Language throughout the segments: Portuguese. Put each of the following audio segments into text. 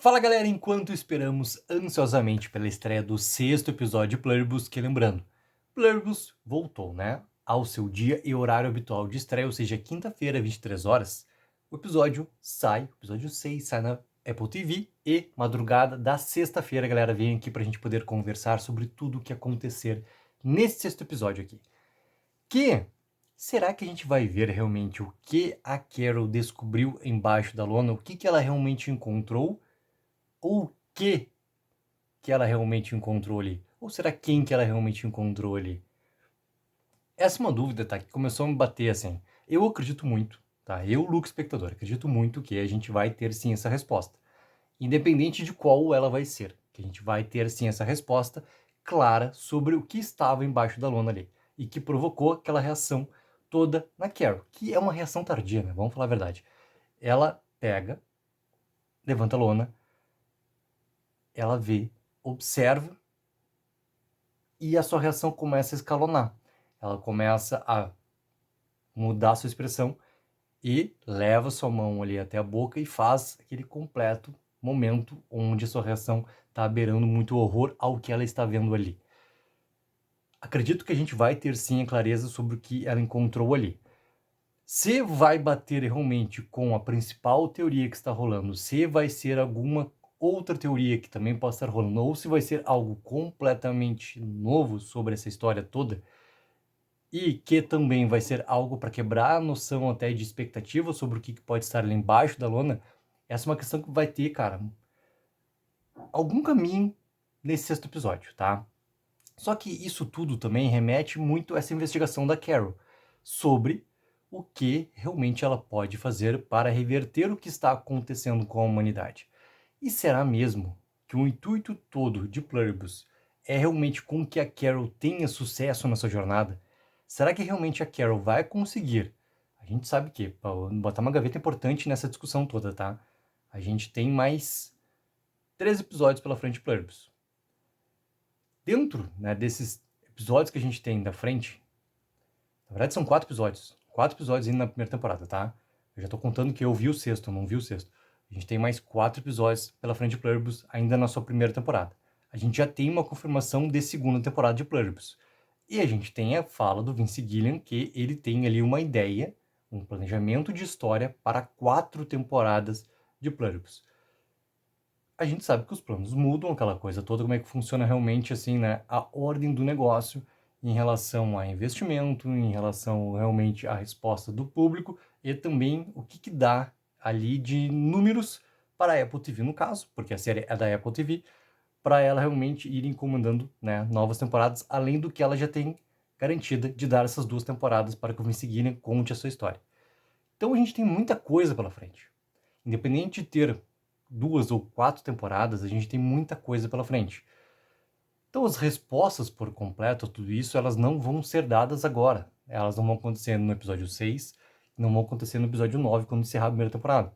Fala galera, enquanto esperamos ansiosamente pela estreia do sexto episódio de Pluribus, que lembrando, Pluribus voltou, né, ao seu dia e horário habitual de estreia, ou seja, quinta-feira, 23 horas, o episódio 6 sai na Apple TV e madrugada da sexta-feira, galera, vem aqui pra gente poder conversar sobre tudo o que acontecer nesse sexto episódio aqui. Será que a gente vai ver realmente o que a Carol descobriu embaixo da lona, o que ela realmente encontrou? Ou o que ela realmente encontrou ali? Ou será quem que ela realmente encontrou ali? Essa é uma dúvida, tá? Que começou a me bater assim. Eu acredito muito, tá? Eu, Luke Espectador, acredito muito que a gente vai ter sim essa resposta. Independente de qual ela vai ser. Que a gente vai ter sim essa resposta clara sobre o que estava embaixo da lona ali. E que provocou aquela reação toda na Carol. Que é uma reação tardia, né? Vamos falar a verdade. Ela pega, levanta a lona, ela vê, observa, e a sua reação começa a escalonar. Ela começa a mudar a sua expressão e leva sua mão ali até a boca e faz aquele completo momento onde a sua reação está beirando muito horror ao que ela está vendo ali. Acredito que a gente vai ter sim a clareza sobre o que ela encontrou ali. Se vai bater realmente com a principal teoria que está rolando, se vai ser alguma outra teoria que também possa estar rolando, ou se vai ser algo completamente novo sobre essa história toda, e que também vai ser algo para quebrar a noção até de expectativa sobre o que pode estar ali embaixo da lona, essa é uma questão que vai ter, cara, algum caminho nesse sexto episódio, tá? Só que isso tudo também remete muito a essa investigação da Carol sobre o que realmente ela pode fazer para reverter o que está acontecendo com a humanidade. E será mesmo que o intuito todo de Pluribus é realmente com que a Carol tenha sucesso nessa jornada? Será que realmente a Carol vai conseguir? A gente sabe que, vou botar uma gaveta importante nessa discussão toda, tá? A gente tem mais 3 episódios pela frente de Pluribus. Dentro, né, desses episódios que a gente tem da frente, na verdade são 4 episódios. 4 episódios ainda na primeira temporada, tá? Eu já tô contando que eu vi o sexto, eu não vi o sexto. A gente tem mais 4 episódios pela frente de Pluribus ainda na sua primeira temporada. A gente já tem uma confirmação de segunda temporada de Pluribus. E a gente tem a fala do Vince Gilligan que ele tem ali uma ideia, um planejamento de história para 4 temporadas de Pluribus. A gente sabe que os planos mudam, aquela coisa toda, como é que funciona realmente assim, né, a ordem do negócio em relação a investimento, em relação realmente à resposta do público e também o que dá ali de números para a Apple TV no caso, porque a série é da Apple TV, para ela realmente ir encomendando, né, novas temporadas, além do que ela já tem garantida de dar essas 2 temporadas para que o Vince Gilligan conte a sua história. Então a gente tem muita coisa pela frente. Independente de ter 2 ou 4 temporadas, a gente tem muita coisa pela frente. Então as respostas por completo a tudo isso, elas não vão ser dadas agora. Elas não vão acontecer no episódio 6, não vão acontecer no episódio 9, quando encerrar a primeira temporada.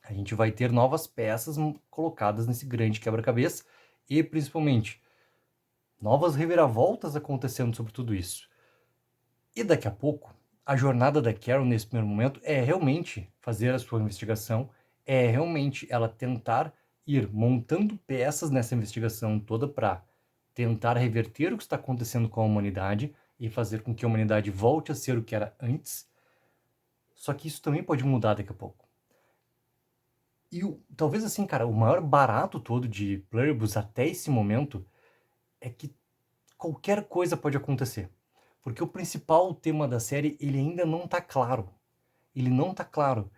A gente vai ter novas peças colocadas nesse grande quebra-cabeça e, principalmente, novas reviravoltas acontecendo sobre tudo isso. E daqui a pouco, a jornada da Carol nesse primeiro momento é realmente fazer a sua investigação, é realmente ela tentar ir montando peças nessa investigação toda para tentar reverter o que está acontecendo com a humanidade e fazer com que a humanidade volte a ser o que era antes. Só que isso também pode mudar daqui a pouco. E talvez assim, cara, o maior barato todo de Pluribus até esse momento é que qualquer coisa pode acontecer. Porque o principal tema da série, ele ainda não tá claro. Ele não tá claro.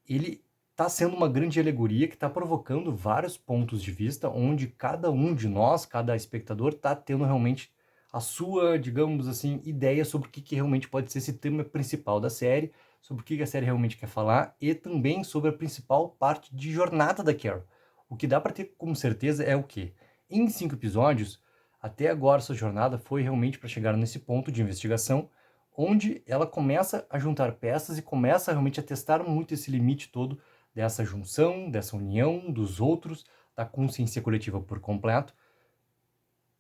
Ele tá sendo uma grande alegoria que tá provocando vários pontos de vista, onde cada um de nós, cada espectador, tá tendo realmente a sua, digamos assim, ideia sobre o que realmente pode ser esse tema principal da série, sobre o que a série realmente quer falar, e também sobre a principal parte de jornada da Carol. O que dá para ter como certeza é o quê? Em 5 episódios, até agora sua jornada foi realmente para chegar nesse ponto de investigação, onde ela começa a juntar peças e começa realmente a testar muito esse limite todo dessa junção, dessa união dos outros, da consciência coletiva por completo,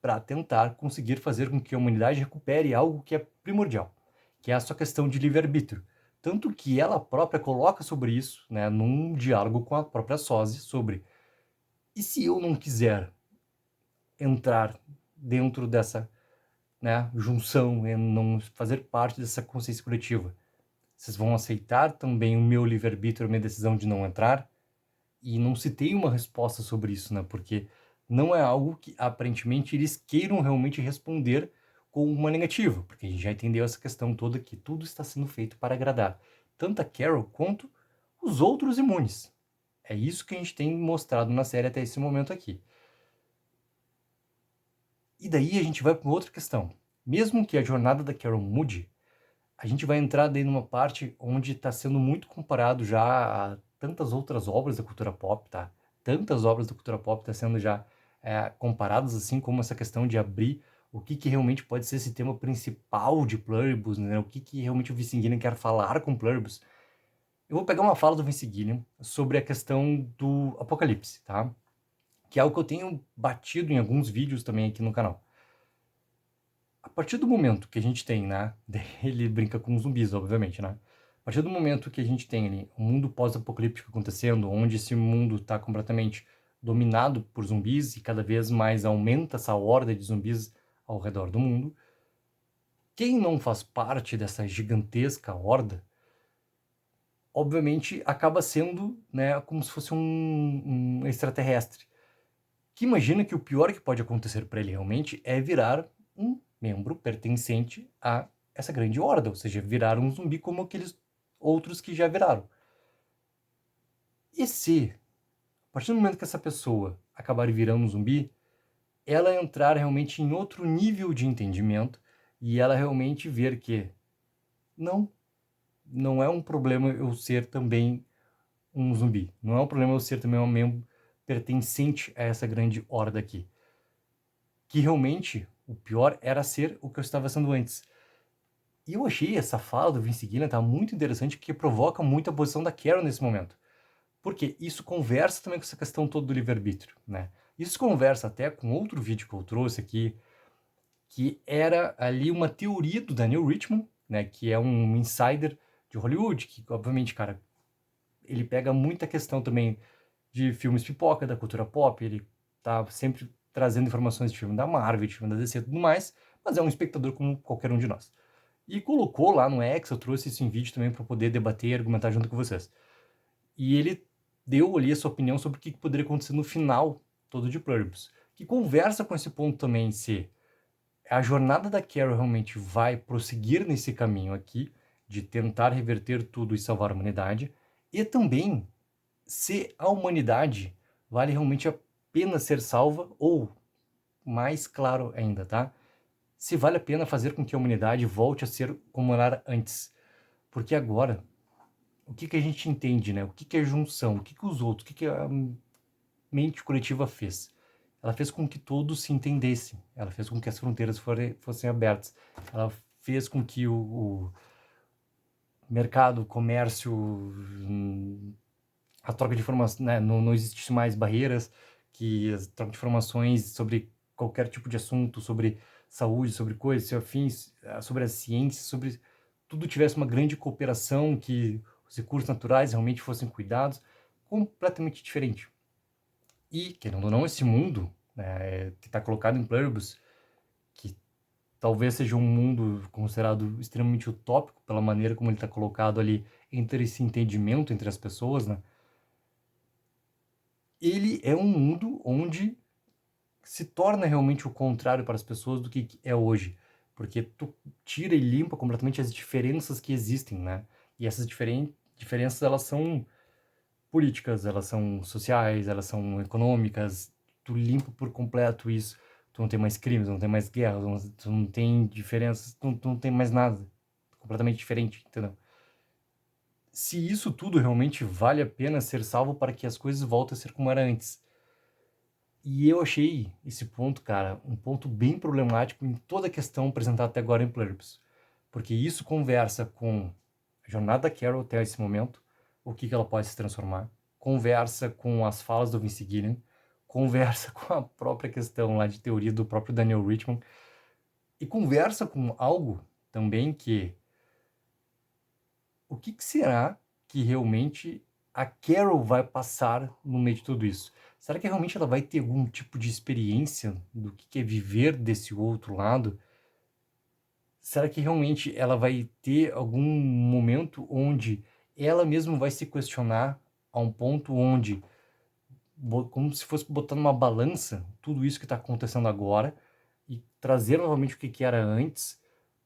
para tentar conseguir fazer com que a humanidade recupere algo que é primordial, que é a sua questão de livre-arbítrio. Tanto que ela própria coloca sobre isso, né, num diálogo com a própria Sozi, sobre E se eu não quiser entrar dentro dessa, né, junção, e não fazer parte dessa consciência coletiva? Vocês vão aceitar também o meu livre-arbítrio, a minha decisão de não entrar? E não se tem uma resposta sobre isso, né? Porque não é algo que aparentemente eles queiram realmente responder com uma negativa, porque a gente já entendeu essa questão toda que tudo está sendo feito para agradar tanto a Carol quanto os outros imunes. É isso que a gente tem mostrado na série até esse momento aqui. E daí a gente vai para outra questão. Mesmo que a jornada da Carol mude, a gente vai entrar daí numa parte onde está sendo muito comparado já a tantas outras obras da cultura pop, tá? Tantas obras da cultura pop estão sendo já comparadas, assim como essa questão de abrir o que realmente pode ser esse tema principal de Pluribus, né? O que realmente o Vince Gilligan quer falar com Pluribus. Eu vou pegar uma fala do Vince Gilligan sobre a questão do apocalipse, tá? Que é algo que eu tenho batido em alguns vídeos também aqui no canal. A partir do momento que a gente tem, né? Ele brinca com zumbis, obviamente, né? A partir do momento que a gente tem ali um mundo pós-apocalíptico acontecendo, onde esse mundo está completamente dominado por zumbis e cada vez mais aumenta essa horda de zumbis ao redor do mundo, quem não faz parte dessa gigantesca horda, obviamente acaba sendo, né, como se fosse um extraterrestre. Que imagina que o pior que pode acontecer para ele realmente é virar um membro pertencente a essa grande horda, ou seja, virar um zumbi como aqueles outros que já viraram. E se, a partir do momento que essa pessoa acabar virando um zumbi, ela entrar realmente em outro nível de entendimento e ela realmente ver que não é um problema eu ser também um zumbi, não é um problema eu ser também um membro pertencente a essa grande horda aqui. Que realmente o pior era ser o que eu estava sendo antes. E eu achei essa fala do Vince Gilligan tá muito interessante, que provoca muito a posição da Carol nesse momento. Porque isso conversa também com essa questão toda do livre-arbítrio, né? Isso conversa até com outro vídeo que eu trouxe aqui, que era ali uma teoria do Daniel Richman, né? Que é um insider de Hollywood, que obviamente, cara, ele pega muita questão também de filmes pipoca, da cultura pop, ele tá sempre trazendo informações de filme da Marvel, de filme da DC e tudo mais, mas é um espectador como qualquer um de nós. E colocou lá no X, eu trouxe isso em vídeo também para poder debater e argumentar junto com vocês. E ele deu ali a sua opinião sobre o que poderia acontecer no final todo de Pluribus, que conversa com esse ponto também se a jornada da Carol realmente vai prosseguir nesse caminho aqui, de tentar reverter tudo e salvar a humanidade, e também se a humanidade vale realmente a pena ser salva, ou, mais claro ainda, tá? Se vale a pena fazer com que a humanidade volte a ser como era antes. Porque agora, o que a gente entende, né? O que é junção? O que os outros, o que a mente coletiva fez? Ela fez com que todos se entendessem. Ela fez com que as fronteiras fossem abertas. Ela fez com que o mercado, o comércio, a troca de informações, né, não existe mais barreiras, que a troca de informações sobre qualquer tipo de assunto, sobre saúde, sobre coisas, afins, sobre a ciência, sobre tudo tivesse uma grande cooperação, que os recursos naturais realmente fossem cuidados, completamente diferente. E, querendo ou não, esse mundo, né, que está colocado em Pluribus, que talvez seja um mundo considerado extremamente utópico pela maneira como ele está colocado ali, entre esse entendimento entre as pessoas, né? Ele é um mundo onde se torna realmente o contrário para as pessoas do que é hoje, porque tu tira e limpa completamente as diferenças que existem, né? E essas diferenças, elas são políticas, elas são sociais, elas são econômicas, tu limpa por completo isso, tu não tem mais crimes, não tem mais guerras, tu não tem diferenças, tu não tem mais nada, completamente diferente, entendeu? Se isso tudo realmente vale a pena ser salvo para que as coisas voltem a ser como era antes. E eu achei esse ponto, cara, um ponto bem problemático em toda a questão apresentada até agora em Pluribus. Porque isso conversa com a jornada da Carol até esse momento, o que ela pode se transformar, conversa com as falas do Vince Gilligan, conversa com a própria questão lá de teoria do próprio Daniel Richman, e conversa com algo também que... O que será que realmente a Carol vai passar no meio de tudo isso? Será que realmente ela vai ter algum tipo de experiência do que é viver desse outro lado? Será que realmente ela vai ter algum momento onde ela mesma vai se questionar a um ponto onde, como se fosse botar numa balança tudo isso que está acontecendo agora e trazer novamente o que era antes?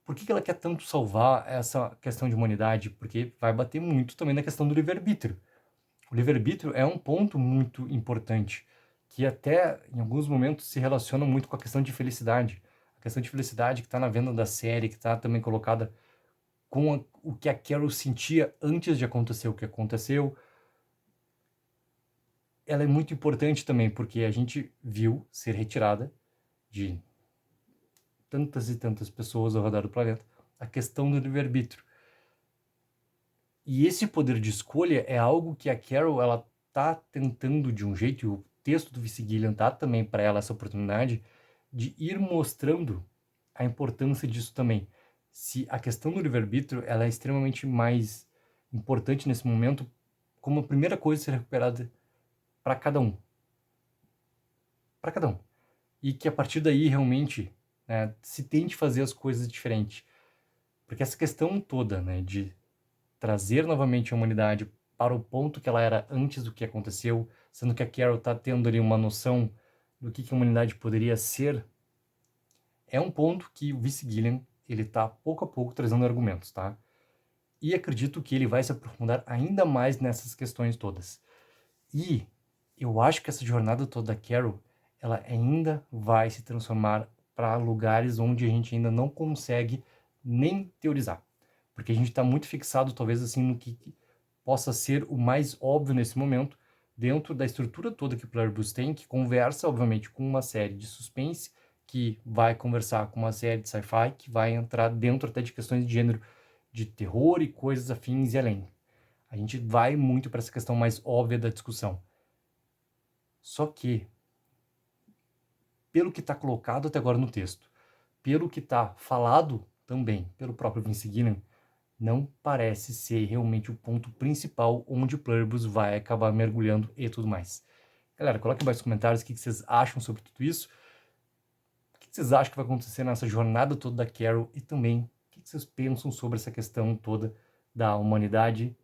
Por que ela quer tanto salvar essa questão de humanidade? Porque vai bater muito também na questão do livre-arbítrio. O livre-arbítrio é um ponto muito importante, que até em alguns momentos se relaciona muito com a questão de felicidade. A questão de felicidade que está na venda da série, que está também colocada com o que a Carol sentia antes de acontecer o que aconteceu. Ela é muito importante também, porque a gente viu ser retirada de tantas e tantas pessoas ao redor do planeta a questão do livre-arbítrio. E esse poder de escolha é algo que a Carol ela tá tentando de um jeito, e o texto do Vince Gilligan tá também para ela essa oportunidade de ir mostrando a importância disso também. Se a questão do livre-arbítrio ela é extremamente mais importante nesse momento, como a primeira coisa a ser recuperada para cada um. Para cada um. E que a partir daí realmente, né, se tente fazer as coisas diferentes. Porque essa questão toda, né, de trazer novamente a humanidade para o ponto que ela era antes do que aconteceu, sendo que a Carol está tendo ali uma noção do que a humanidade poderia ser, é um ponto que o Vince Gilligan, ele está pouco a pouco trazendo argumentos, tá? E acredito que ele vai se aprofundar ainda mais nessas questões todas. E eu acho que essa jornada toda da Carol, ela ainda vai se transformar para lugares onde a gente ainda não consegue nem teorizar. Porque a gente está muito fixado, talvez, assim, no que possa ser o mais óbvio nesse momento, dentro da estrutura toda que o Pluribus tem, que conversa, obviamente, com uma série de suspense, que vai conversar com uma série de sci-fi, que vai entrar dentro até de questões de gênero, de terror e coisas afins e além. A gente vai muito para essa questão mais óbvia da discussão. Só que, pelo que está colocado até agora no texto, pelo que está falado também pelo próprio Vince Gilligan, não parece ser realmente o ponto principal onde o Pluribus vai acabar mergulhando e tudo mais. Galera, coloquem aí nos comentários o que vocês acham sobre tudo isso. O que vocês acham que vai acontecer nessa jornada toda da Carol e também o que vocês pensam sobre essa questão toda da humanidade.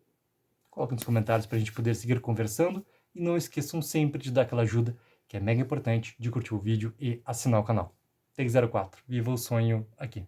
Coloquem nos comentários para a gente poder seguir conversando e não esqueçam sempre de dar aquela ajuda que é mega importante, de curtir o vídeo e assinar o canal. Take04, viva o sonho aqui!